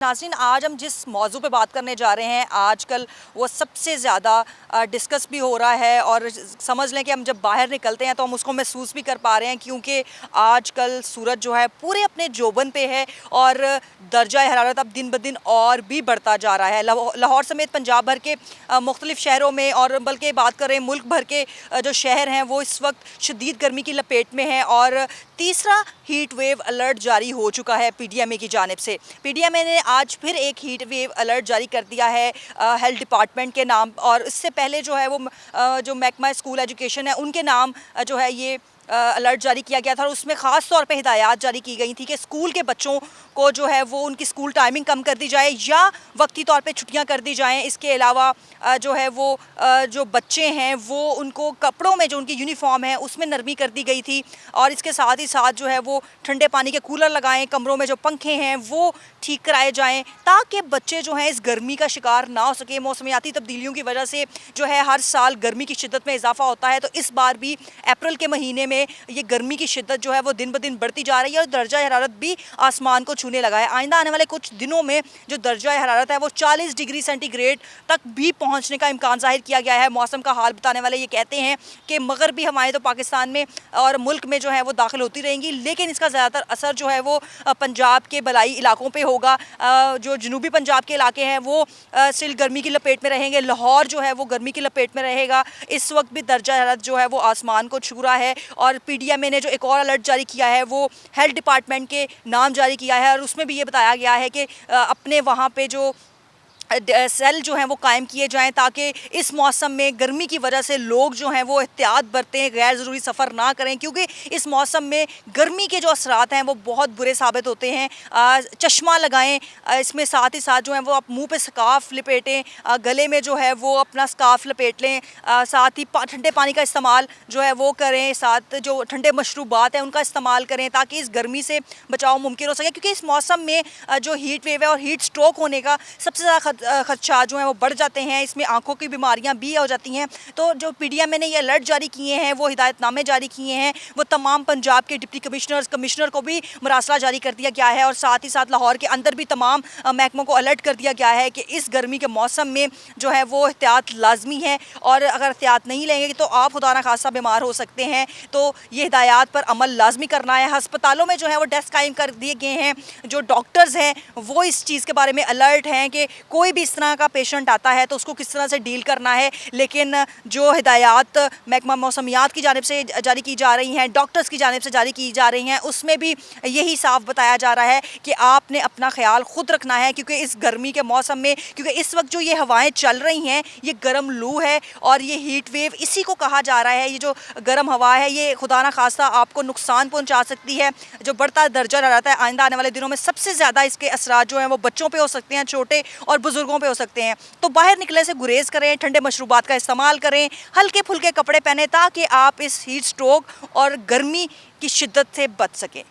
नाज़रीन, आज हम जिस मौजू पे बात करने जा रहे हैं आजकल वो सबसे ज़्यादा डिस्कस भी हो रहा है और समझ लें कि हम जब बाहर निकलते हैं तो हम उसको महसूस भी कर पा रहे हैं, क्योंकि आजकल सूरज जो है पूरे अपने जोबन पे है और दर्जा हरारत अब दिन ब दिन और भी बढ़ता जा रहा है। लाहौर समेत पंजाब भर के मुख्तलिफ शहरों में और बल्कि बात करें मुल्क भर के जो शहर हैं वो इस वक्त शदीद गर्मी की लपेट में हैं और तीसरा हीट वेव अलर्ट जारी हो चुका है पीडीएमए की जानिब से। पीडीएमए ने आज फिर एक हीट वेव अलर्ट जारी कर दिया है हेल्थ डिपार्टमेंट के नाम, और इससे पहले जो है वो जो महकमा स्कूल एजुकेशन है उनके नाम जो है ये अलर्ट जारी किया गया था और उसमें ख़ास तौर पे हिदायत जारी की गई थी कि स्कूल के बच्चों को जो है वो उनकी स्कूल टाइमिंग कम कर दी जाए या वक्ती तौर पे छुट्टियां कर दी जाएं। इसके अलावा जो है वो जो बच्चे हैं वो उनको कपड़ों में जो उनकी यूनिफॉर्म है उसमें नरमी कर दी गई थी और इसके साथ ही साथ जो है वो ठंडे पानी के कूलर लगाएं, कमरों में जो पंखे हैं वो ठीक कराए जाएं ताकि बच्चे जो हैं इस गर्मी का शिकार ना हो सके। मौसमियाती तब्दीलियों की वजह से जो है हर साल गर्मी की शिद्दत में इजाफा होता है, तो इस बार भी अप्रैल के महीने में ये गर्मी की शिद्दत जो है वो दिन ब दिन बढ़ती जा रही है और दर्जा हरारत भी आसमान को छूने लगा है। आइंदा आने वाले कुछ दिनों में जो दर्जा हरारत है वो 40 डिग्री सेंटीग्रेड तक भी पहुंचने का इम्कान जाहिर किया गया है। मौसम का हाल बताने वाले ये कहते हैं कि मगरबी हवाएं तो पाकिस्तान में और मुल्क में जो है वो दाखिल होती रहेंगी, लेकिन इसका ज़्यादातर असर जो है वो पंजाब के बलाई इलाकों पर होगा। जो जनूबी पंजाब के इलाके हैं वो स्टिल गर्मी की लपेट में रहेंगे। लाहौर जो है वो गर्मी की लपेट में रहेगा। इस वक्त भी दर्जा हरारत जो है वो आसमान को छू रहा है और पीडीएमए ने जो एक और अलर्ट जारी किया है वो हेल्थ डिपार्टमेंट के नाम जारी किया है और उसमें भी ये बताया गया है कि अपने वहाँ पे जो सेल जो हैं वो कायम किए जाएं ताकि इस मौसम में गर्मी की वजह से लोग जो हैं वो एहतियात बरतें, गैर ज़रूरी सफ़र ना करें, क्योंकि इस मौसम में गर्मी के जो असरात हैं वो बहुत बुरे साबित होते हैं। चश्मा लगाएं, इसमें साथ ही साथ जो है वो आप मुंह पे स्कार्फ लपेटें, गले में जो है वो अपना स्कार्फ लपेट लें, साथ ही ठंडे पानी का इस्तेमाल जो है वो करें, साथ जो ठंडे मशरूबात हैं उनका इस्तेमाल करें ताकि इस गर्मी से बचाव मुमकिन हो सके, क्योंकि इस मौसम में जो हीट वेव है और हीट स्ट्रोक होने का सबसे ज़्यादा खदशा जो है वो बढ़ जाते हैं। इसमें आंखों की बीमारियां भी हो जाती हैं। तो जो पीडीएमए ने ये अलर्ट जारी किए हैं, वो हिदायतनामे जारी किए हैं, वो तमाम पंजाब के डिप्टी कमिश्नर को भी मरासला जारी कर दिया गया है और साथ ही साथ लाहौर के अंदर भी तमाम महकमों को अलर्ट कर दिया गया है कि इस गर्मी के मौसम में जो है वो एहतियात लाजमी है और अगर एहतियात नहीं लेंगे तो आप खुदा न खासा बीमार हो सकते हैं। तो ये हिदायत पर अमल लाजमी करना है। हस्पतालों में जो है वो डेस्क कायम कर दिए गए हैं। जो डॉक्टर्स हैं वो इस चीज़ के बारे में अलर्ट हैं कि कोई भी इस तरह का पेशेंट आता है तो उसको किस तरह से डील करना है। लेकिन जो हिदायत महकमा मौसमियात की जानिब से जारी की जा रही हैं, डॉक्टर्स की जानिब से जारी की जा रही हैं, उसमें भी यही साफ बताया जा रहा है कि आपने अपना ख्याल खुद रखना है, क्योंकि इस गर्मी के मौसम में, क्योंकि इस वक्त जो ये हवाएं चल रही हैं ये गर्म लू है और ये हीट वेव इसी को कहा जा रहा है। ये जो गर्म हवा है ये खुदा न खास्ता आपको नुकसान पहुँचा सकती है। जो बढ़ता दर्जा रहता है आइंदा आने वाले दिनों में सबसे ज़्यादा इसके असरात जो हैं वो बच्चों पे हो सकते हैं, छोटे और बुजुर्गों पे हो सकते हैं। तो बाहर निकलने से गुरेज करें, ठंडे मशरूबात का इस्तेमाल करें, हल्के फुल्के कपड़े पहने ताकि आप इस हीट स्ट्रोक और गर्मी की शिद्दत से बच सकें।